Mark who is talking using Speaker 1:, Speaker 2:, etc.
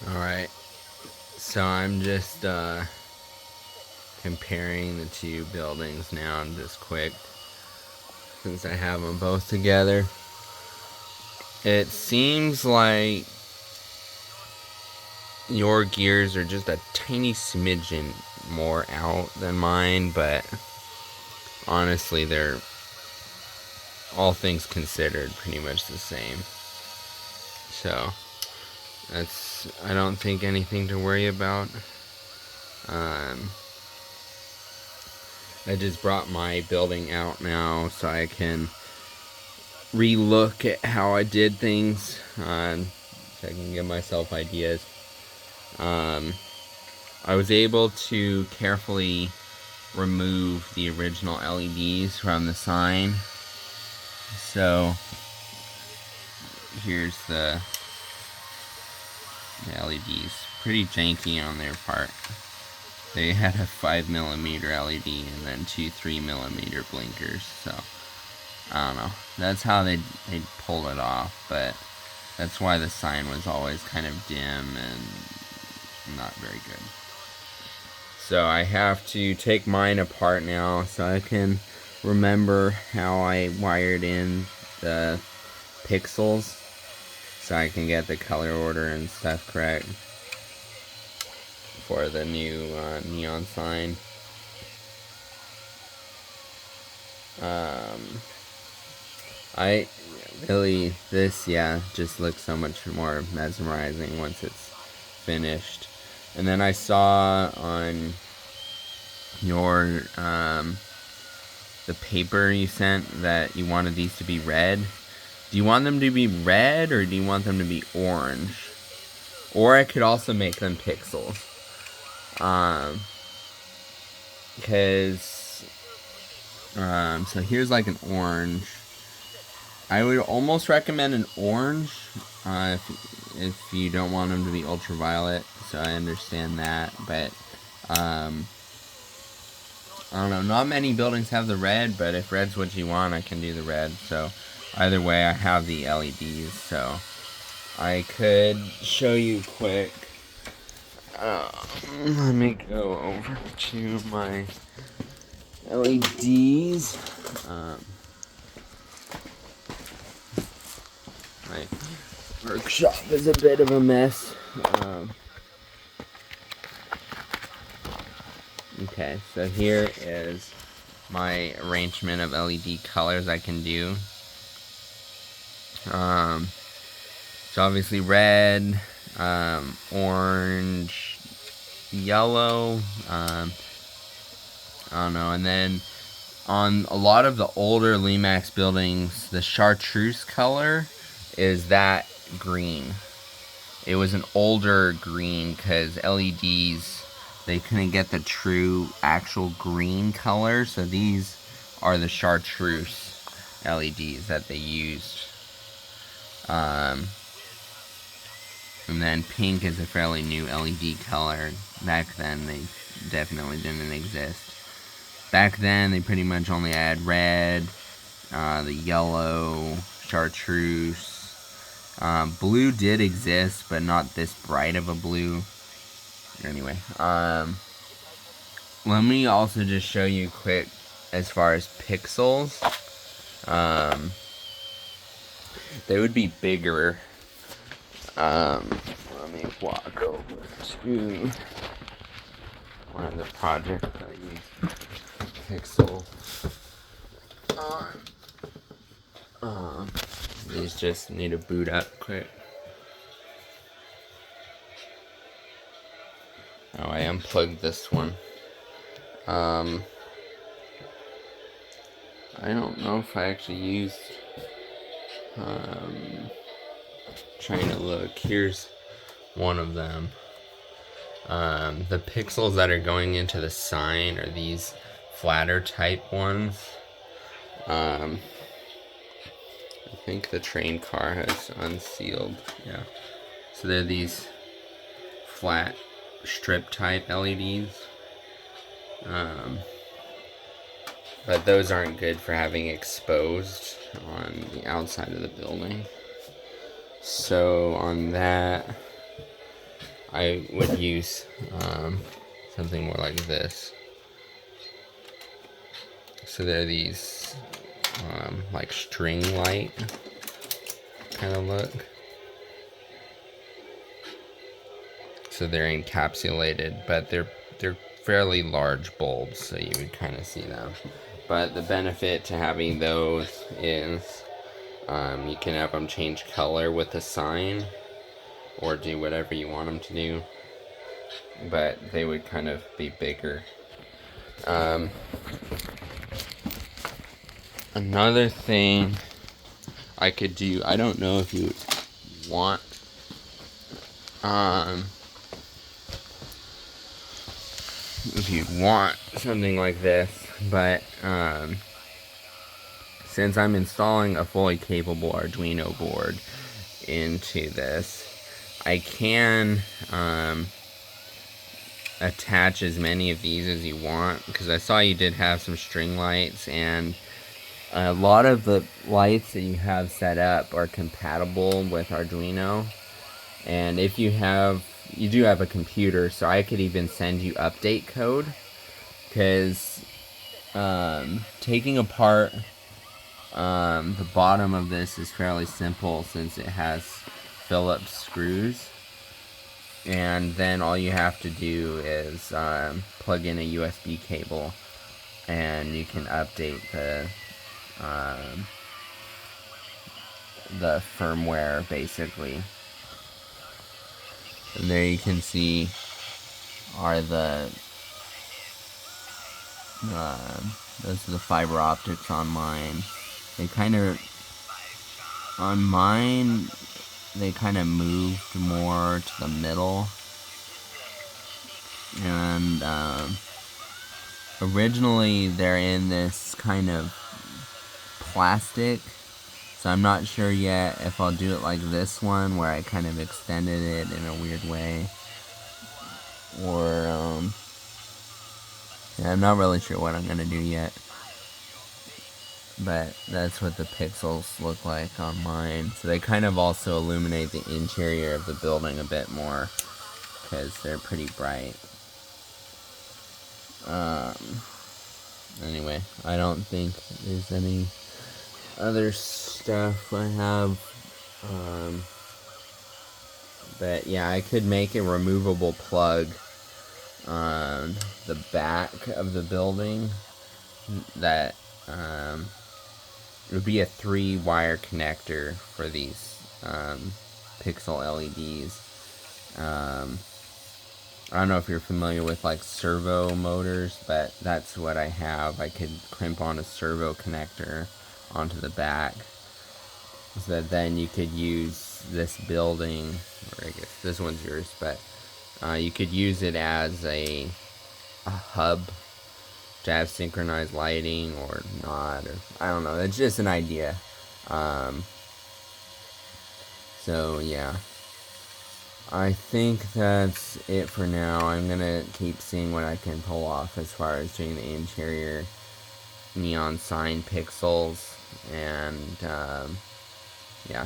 Speaker 1: Alright, so I'm just comparing the two buildings now, just quick, since I have them both together. It seems like your gears are just a tiny smidgen more out than mine, but honestly, they're, all things considered, pretty much the same. So, I don't think anything to worry about. I just brought my building out now so I can re-look at how I did things, so I can give myself ideas. I was able to carefully remove the original LEDs from the sign. So here's the LEDs. Pretty janky on their part. They had a 5mm LED and then two 3mm blinkers, so I don't know. That's how they'd pull it off, but that's why the sign was always kind of dim and not very good. So I have to take mine apart now so I can remember how I wired in the pixels so I can get the color order and stuff correct for the new neon sign. I really, this, just looks so much more mesmerizing once it's finished. And then I saw on your, the paper you sent that you wanted these to be red. Do you want them to be red or do you want them to be orange? Or I could also make them pixels. So here's like an orange. I would almost recommend an orange if you don't want them to be ultraviolet. So I understand that, but I don't know. Not many buildings have the red, but if red's what you want, I can do the red. So either way, I have the LEDs. So I could show you quick. Let me go over to my LEDs. My workshop is a bit of a mess. Okay, so here is my arrangement of LED colors I can do. So obviously red, orange, yellow, I don't know, and then on a lot of the older Limax buildings, the chartreuse color is that green. It was an older green because LEDs, they couldn't get the true actual green color, so these are the chartreuse LEDs that they used. And then pink is a fairly new LED color. Back then, they definitely didn't exist. Back then, they pretty much only had red, the yellow, chartreuse. Blue did exist, but not this bright of a blue. Anyway, let me also just show you quick as far as pixels. They would be bigger. Let me walk over to one of the projects I use pixel on. These just need to boot up quick. Oh, I unplugged this one. I don't know if I actually used. Trying to look. Here's one of them. The pixels that are going into the sign are these flatter type ones. I think the train car has unsealed. Yeah. So they're these flat strip type LEDs. But those aren't good for having exposed on the outside of the building. So on that, I would use something more like this. So they're these like string light kind of look. So they're encapsulated, but they're fairly large bulbs, so you would kind of see them. But the benefit to having those is you can have them change color with the sign, or do whatever you want them to do. But they would kind of be bigger. Another thing I could do, I don't know if you want something like this, but since I'm installing a fully capable Arduino board into this, I can attach as many of these as you want, because I saw you did have some string lights, and a lot of the lights that you have set up are compatible with Arduino. And if you do have a computer, so I could even send you update code, because taking apart the bottom of this is fairly simple, since it has Phillips screws, and then all you have to do is plug in a USB cable, and you can update the firmware basically. And there you can see are those are the fiber optics on mine. They kind of moved more to the middle, and originally they're in this kind of plastic, so I'm not sure yet if I'll do it like this one where I kind of extended it in a weird way, or yeah, I'm not really sure what I'm gonna do yet. But that's what the pixels look like on mine. So they kind of also illuminate the interior of the building a bit more, because they're pretty bright. Anyway, I don't think there's any other stuff I have. But yeah, I could make a removable plug on the back of the building that it would be a 3-wire connector for these pixel LEDs. I don't know if you're familiar with like servo motors, but that's what I have. I could crimp on a servo connector onto the back, so that then you could use this building, or I guess this one's yours, but you could use it as a hub to have synchronized lighting or not, or I don't know. It's just an idea. So yeah, I think that's it for now. I'm gonna keep seeing what I can pull off as far as doing the interior neon sign pixels, and yeah.